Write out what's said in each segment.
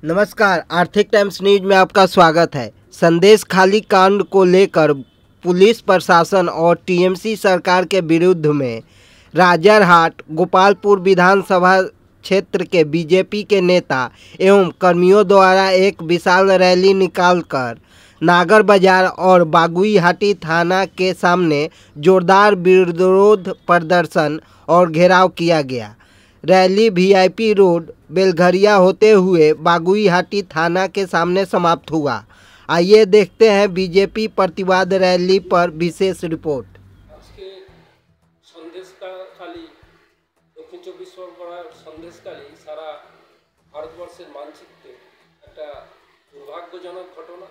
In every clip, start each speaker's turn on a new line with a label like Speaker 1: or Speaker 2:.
Speaker 1: नमस्कार, आर्थिक times news में आपका स्वागत है। संदेश खाली कांड को लेकर पुलिस प्रशासन और टीएमसी सरकार के विरुद्ध में राजरहाट गोपालपुर विधानसभा क्षेत्र के बीजेपी के नेता एवं कर्मियों द्वारा एक विशाल रैली निकालकर नागर बाजार और बागुईहाटी थाना के सामने जोरदार विरोध प्रदर्शन और घेराव किया गया। रैली वीआईपी रोड बेलघरिया होते हुए बागुईहाटी थाना के सामने समाप्त हुआ। आइए देखते हैं बीजेपी प्रतिवाद रैली पर विशेष रिपोर्ट।
Speaker 2: আজকে সন্দেশখালী দক্ষিণ চব্বিশ পরগনার সন্দেশখালী সারা ভারতবর্ষের মানচিত্রে একটা দুর্ভাগ্যজনক ঘটনা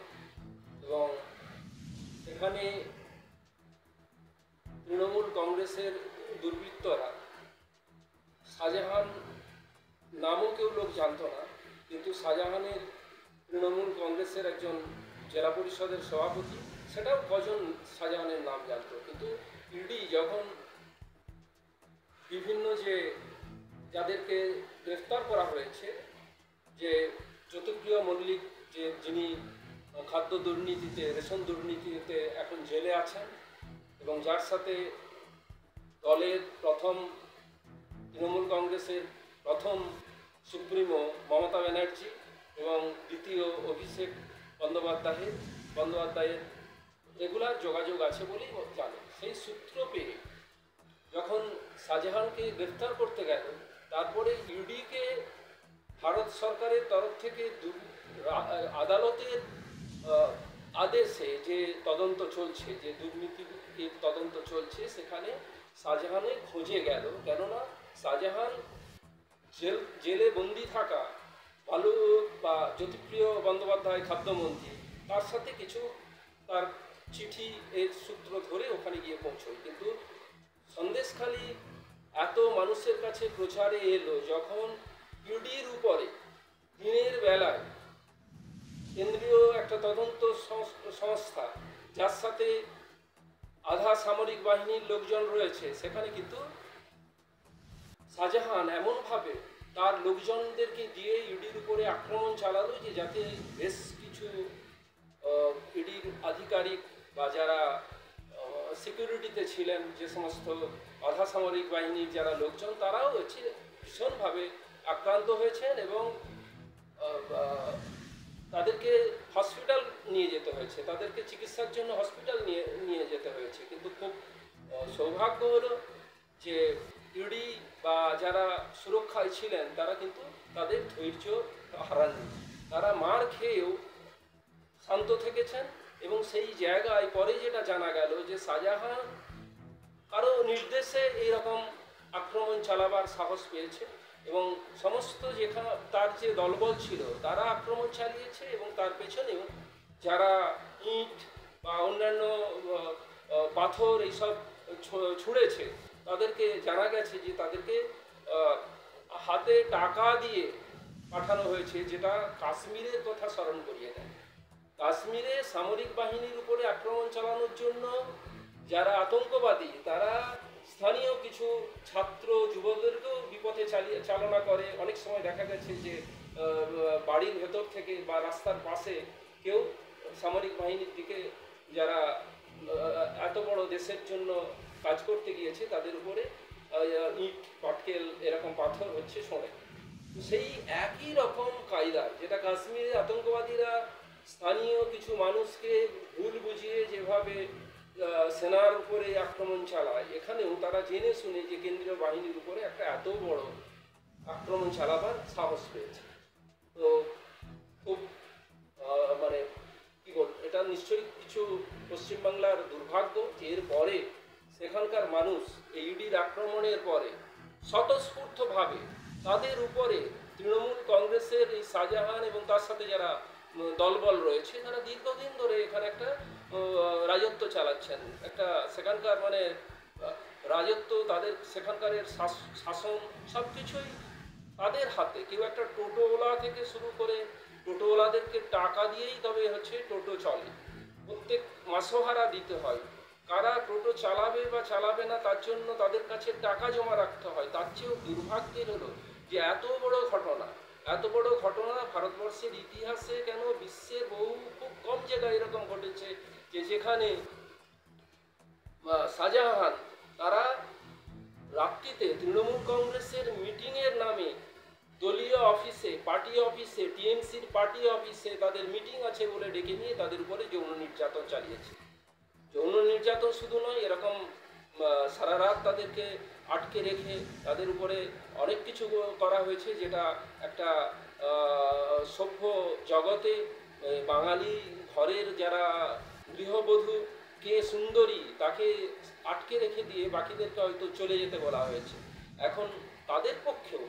Speaker 2: এবং এখানে তৃণমূল কংগ্রেসের দুর্বৃত্তরা শাহজাহান নামও কেউ লোক জানত না, কিন্তু শাহজাহানের তৃণমূল কংগ্রেসের একজন জেলা পরিষদের সভাপতি, সেটাও কজন শাহজাহানের নাম জানত। কিন্তু ইডি যখন বিভিন্ন যাদেরকে গ্রেফতার করা হয়েছে, যে জ্যোতিপ্রিয় মল্লিক যিনি খাদ্য দুর্নীতিতে রেশন দুর্নীতিতে এখন জেলে আছেন এবং যার সাথে দলের প্রথম তৃণমূল কংগ্রেসের প্রথম সুপ্রিমো মমতা ব্যানার্জি এবং দ্বিতীয় অভিষেক বন্দ্যোপাধ্যায়ের রেগুলার যোগাযোগ আছে বলেই জানে। সেই সূত্র পেয়ে যখন শাহজাহানকে গ্রেফতার করতে গেল, তারপরে ইডিকে ভারত সরকারের তরফ থেকে আদালতের আদেশে যে তদন্ত চলছে, যে দুর্নীতির তদন্ত চলছে, সেখানে শাহজাহানের খোঁজে গেল। কেননা শাহজাহান জেলে বন্দি থাকা বালু বা জ্যোতিপ্রিয় বন্দ্যোপাধ্যায় খাদ্যমন্ত্রী, তার সাথে কিছু তার চিঠি এর সূত্র ধরে ওখানে গিয়ে পৌঁছয়। কিন্তু সন্দেশখালী এত মানুষের কাছে প্রচারে এলো যখন ইডির উপরে দিনের বেলায় কেন্দ্রীয় একটা তদন্ত সংস্থা, যার সাথে আধা সামরিক বাহিনীর লোকজন রয়েছে, সেখানে কিন্তু শাহজাহান এমনভাবে তার লোকজনদেরকে দিয়ে ইডির উপরে আক্রমণ চালালো যে যাতে বেশ কিছু ইডির আধিকারিক বা যারা সিকিউরিটিতে ছিলেন, যে সমস্ত আধা সামরিক বাহিনীর যারা লোকজন, তারাও ভীষণভাবে আক্রান্ত হয়েছেন এবং তাদেরকে হসপিটাল নিয়ে যেতে হয়েছে, তাদেরকে চিকিৎসার জন্য হসপিটাল নিয়ে যেতে হয়েছে। কিন্তু খুব সৌভাগ্য হলো যে ইডি বা যারা সুরক্ষায় ছিলেন তারা কিন্তু তাদের ধৈর্য হারাননি, তারা মার খেয়েও শান্ত থেকেছেন। এবং সেই জায়গায় পরে যেটা জানা গেল যে শাহজাহান কারো নির্দেশে এইরকম আক্রমণ চালাবার সাহস পেয়েছে এবং সমস্ত যেখানে তার যে দলবল ছিল তারা আক্রমণ চালিয়েছে এবং তার পেছনেও যারা ইট বা অন্যান্য পাথর এইসব ছুঁড়েছে, তাদেরকে জানা গেছে যে তাদেরকে হাতে টাকা দিয়ে পাঠানো হয়েছে, যেটা কাশ্মীরের কথা স্মরণ করিয়ে দেয়। কাশ্মীরে সামরিক বাহিনীর উপরে আক্রমণ চালানোর জন্য যারা আতঙ্কবাদী, তারা স্থানীয় কিছু ছাত্র যুবকদেরকেও বিপথে চালনা করে। অনেক সময় দেখা গেছে যে বাড়ির ভেতর থেকে বা রাস্তার পাশে কেউ সামরিক বাহিনীর দিকে, যারা এত বড় দেশের জন্য কাজ করতে গিয়েছে, তাদের উপরে ইট পাটকেল এরকম পাথর হচ্ছে শোনে। সেই একই রকম কায়দা যেটা কাশ্মীরে আতঙ্কবাদীরা স্থানীয় কিছু মানুষকে ভুল বুঝিয়ে যেভাবে সেনার উপরে আক্রমণ চালায়, এখানেও তারা জেনে শুনে যে কেন্দ্রীয় বাহিনীর উপরে একটা এত বড় আক্রমণ চালাবার সাহস পেয়েছে। তো খুব মানে কি বল, এটা নিশ্চয়ই কিছু পশ্চিমবাংলার দুর্ভাগ্য যে এর পরে সেখানকার মানুষ এই ইডির আক্রমণের পরে স্বতঃস্ফূর্তভাবে তাদের উপরে তৃণমূল কংগ্রেসের এই শাহজাহান এবং তার সাথে যারা দলবল রয়েছে, তারা দীর্ঘদিন ধরে এখানে একটা রাজত্ব চালাচ্ছেন, একটা সেখানকার মানে রাজত্ব, তাদের সেখানকার শাসন সব কিছুই তাদের হাতে। কেউ একটা টোটোওয়ালা থেকে শুরু করে টোটোওয়ালাদেরকে টাকা দিয়েই তবে টোটো চলে, প্রত্যেক মাসোহারা দিতে হয়। কারা টোটো চালাবে বা চালাবে না তার জন্য তাদের কাছে টাকা জমা রাখতে হয়। তার চেয়েও দুর্ভাগ্যের হলো যে এত বড় ঘটনা, এত বড় ঘটনা ভারতবর্ষের ইতিহাসে কেন বিশ্বের বহু খুব কম জায়গায় এরকম ঘটেছে যে যেখানে শাহজাহান তারা রাত্রিতে তৃণমূল কংগ্রেসের মিটিংয়ের নামে দলীয় অফিসে পার্টি অফিসে টিএমসির পার্টি অফিসে তাদের মিটিং আছে বলে ডেকে নিয়ে তাদের উপরে যৌন নির্যাতন চালিয়েছে। যৌন নির্যাতন শুধু নয়, এরকম সারা রাত তাদেরকে আটকে রেখে তাদের উপরে অনেক কিছু করা হয়েছে, যেটা একটা সভ্য জগতে বাঙালি ঘরের যারা গৃহবধূ কে সুন্দরী তাকে আটকে রেখে দিয়ে বাকিদেরকে হয়তো চলে যেতে বলা হয়েছে। এখন তাদের পক্ষেও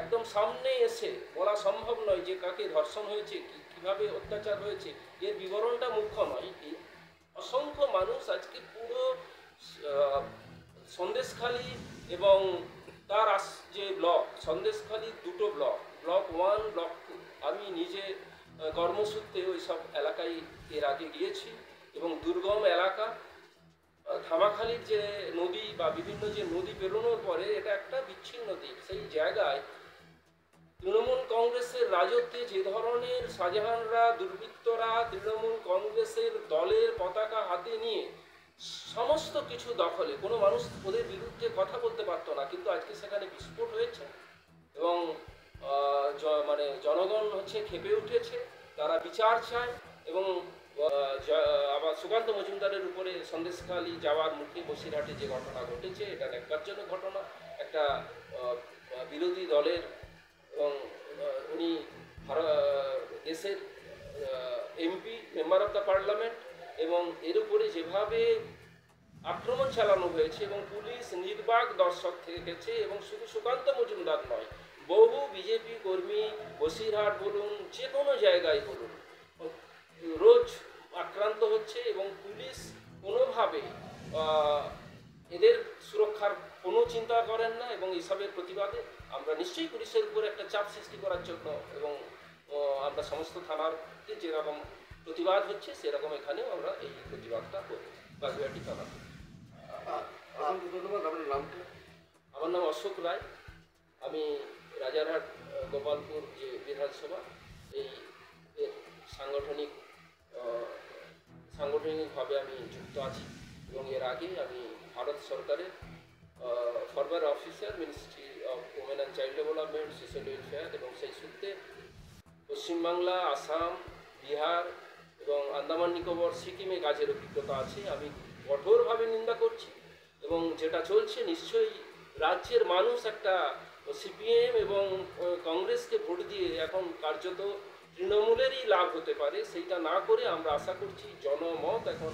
Speaker 2: একদম সামনে এসে বলা সম্ভব নয় যে কাকে ধর্ষণ হয়েছে, কিভাবে অত্যাচার হয়েছে, এর বিবরণটা মুখ্য নয়। অসংখ্য মানুষ আজকে পুরো সন্দেশখালী এবং তার যে ব্লক, সন্দেশখালী দুটো ব্লক, ব্লক 1 ব্লক 2, আমি নিজে কর্মসূত্রে ওই সব এলাকায় এর আগে গিয়েছি এবং দুর্গম এলাকা ধামাখালির যে নদী বা বিভিন্ন যে নদী পেরোনোর পরে এটা একটা বিচ্ছিন্ন দ্বীপ। সেই জায়গায় তৃণমূল কংগ্রেসের রাজত্বে যে ধরনের শাহজাহানরা দুর্বৃত্তরা তৃণমূল কংগ্রেসের দলের পতাকা হাতে নিয়ে সমস্ত কিছু দখলে, কোনো মানুষ ওদের বিরুদ্ধে কথা বলতে পারতো না, কিন্তু আজকে সেখানে বিস্ফোট হয়েছে এবং মানে জনগণ ক্ষেপে উঠেছে, তারা বিচার চায় এবং আবার সুকান্ত মজুমদারের উপরে সন্দেশখালী যাওয়ার মুখে বসিরহাটে যে ঘটনা ঘটেছে এটা ন্যাক্কারজনক ঘটনা। একটা বিরোধী দলের এবং উনি দেশের MP, member of the parliament, এবং এর উপরে যেভাবে আক্রমণ চালানো হয়েছে এবং পুলিশ নির্বাক দর্শক থেকে গেছে, এবং শুধু সুকান্ত মজুমদার নয়, বহু বিজেপি কর্মী বসিরহাট বলুন যে কোনো জায়গায় বলুন রোজ আক্রান্ত হচ্ছে এবং পুলিশ কোনোভাবে এদের সুরক্ষার কোনো চিন্তা করেন না। এবং এসবের প্রতিবাদে আমরা নিশ্চয়ই পুলিশের উপর একটা চাপ সৃষ্টি করার জন্য এবং আমরা সমস্ত থানার যেরকম প্রতিবাদ হচ্ছে সেরকম এখানেও আমরা এই প্রতিবাদটা করি বাগুইআটি থানা।
Speaker 3: ধন্যবাদ। আপনার নামটা?
Speaker 2: আমার নাম অশোক রায়, আমি রাজারহাট গোপালপুর যে বিধানসভা এই সাংগঠনিকভাবে আমি যুক্ত আছি এবং এর আগে আমি ভারত সরকারের forward officer, ministry of women and child development, social welfare, এবং সেই সূত্রে পশ্চিমবাংলা, আসাম, বিহার এবং আন্দামান নিকোবর, সিকিমে কাজের অভিজ্ঞতা আছে। আমি কঠোরভাবে নিন্দা করছি এবং যেটা চলছে নিশ্চয়ই রাজ্যের মানুষ একটা সিপিএম এবং কংগ্রেসকে ভোট দিয়ে এখন কার্যত তৃণমূলেরই লাভ হতে পারে, সেইটা না করে আমরা আশা করছি জনমত এখন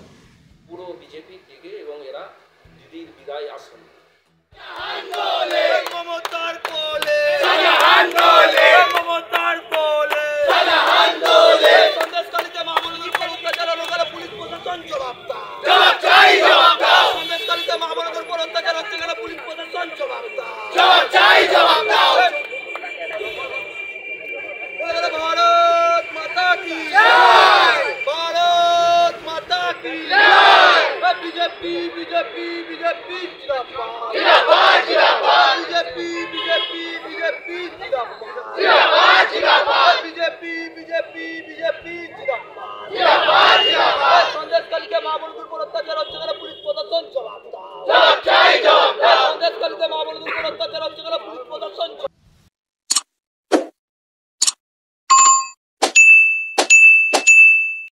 Speaker 2: পুরো বিজেপির দিকে এবং এরা দিদির বিদায় আসন।
Speaker 4: সন্দেশখালীতে মা বোনদের উপর অত্যাচার হচ্ছে, পুলিশ প্রশাসন জবাব দাও। সন্দেশখালীতে মা বোনদের উপর অত্যাচার হচ্ছে,